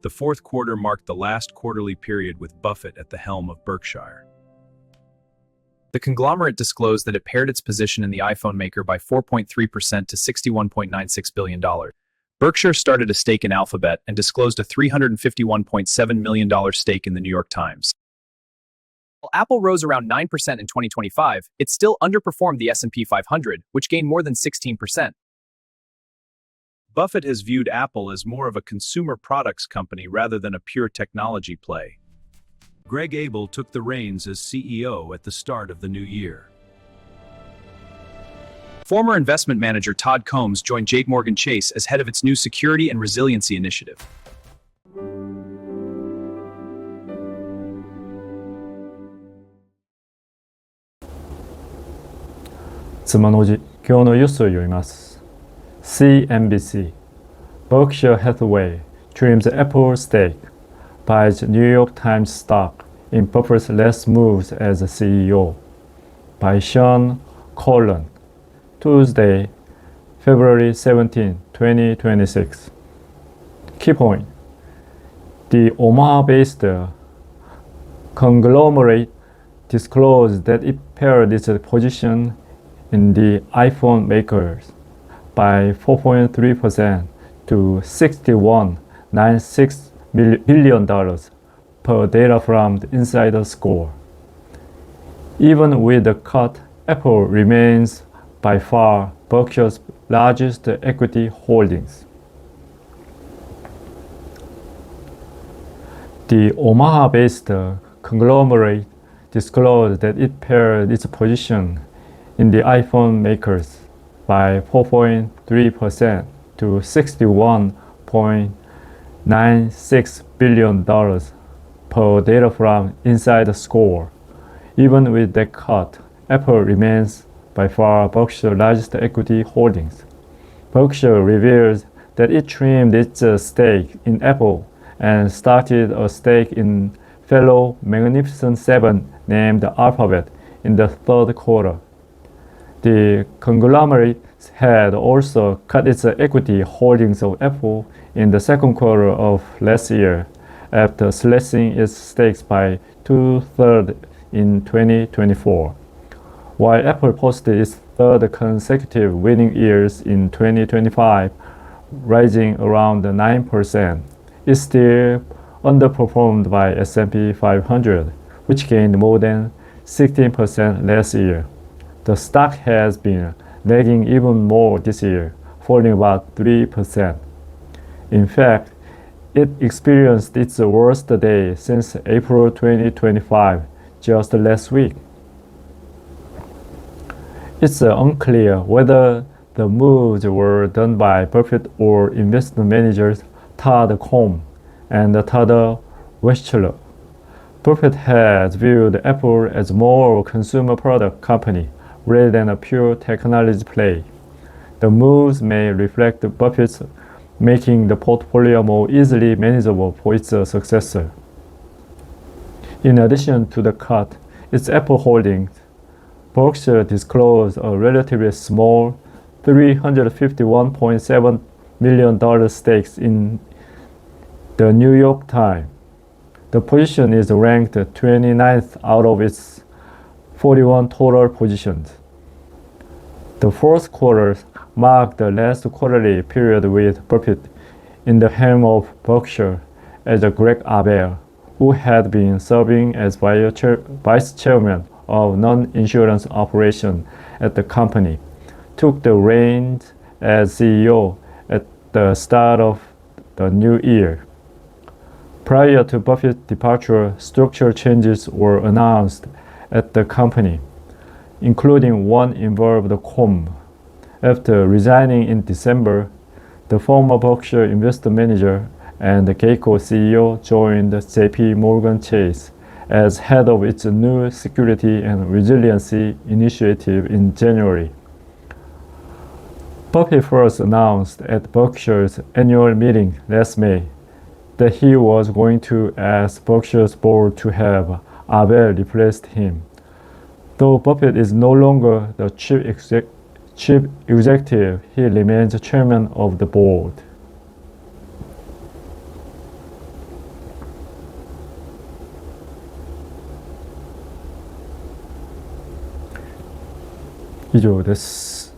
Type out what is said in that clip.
The fourth quarter marked the last quarterly period with Buffett at the helm of Berkshire. The conglomerate disclosed that it pared its position in the iPhone maker by 4.3% to $61.96 billion. Berkshire started a stake in Alphabet and disclosed a $351.7 million stake in the New York Times. While Apple rose around 9% in 2025, it still underperformed the S&P 500, which gained more than 16%. Buffett has viewed Apple as more of a consumer products company rather than a pure technology play. Greg Abel took the reins as CEO at the start of the new year. Former investment manager Todd Combs joined JPMorgan Chase as head of its new Security and Resiliency Initiative.ツマンおじ今日のニュースを読みます。CNBC Berkshire Hathaway trims Apple stake, buys New York Times stock in Buffett's last moves as CEO. By Sean Collin, Tuesday, February 17, 2026. Key point: the Omaha-based conglomerate disclosed that it pared its position in the iPhone makers by 4.3% to $61.96 billion per data from the insider score. Even with the cut, Apple remains by far Berkshire's largest equity holdings. The Omaha-based conglomerate disclosed that it pared its position in the iPhone makers by 4.3% to $61.96 billion per data from Inside Score. Even with that cut, Apple remains by far Berkshire's largest equity holdings. Berkshire reveals that it trimmed its stake in Apple and started a stake in fellow Magnificent Seven named Alphabet in the third quarter. The conglomerate had also cut its equity holdings of Apple in the second quarter of last year after slashing its stakes by two-thirds in 2024. While Apple posted its third consecutive winning years in 2025, rising around 9%, it still underperformed by S&P 500, which gained more than 16% last year. The stock has been lagging even more this year, falling about 3%. In fact, it experienced its worst day since April 2025, just last week. It's unclear whether the moves were done by Buffett or investment managers Todd Combs and Todd Weschler. Buffett has viewed Apple as more of a consumer product company rather than a pure technology play. The moves may reflect Buffett's making the portfolio more easily manageable for its successor. In addition to the cut, its Apple holdings, Berkshire disclosed a relatively small $351.7 million stakes in the New York Times. The position is ranked 29th out of its 41 total positions. The fourth quarter marked the last quarterly period with Buffett in the helm of Berkshire as Greg Abel, who had been serving as vice chairman of non-insurance operations at the company, took the reins as CEO at the start of the new year. Prior to Buffett's departure, structural changes were announced at the company, including one involving Combs. After resigning in December, the former Berkshire investment manager and Geico CEO joined JPMorgan Chase as head of its new Security and Resiliency Initiative in January. Buffett first announced at Berkshire's annual meeting last May that he was going to ask Berkshire's board to have Abel replace him. Though Buffett is no longer the chief executive, he remains chairman of the board. 以上です。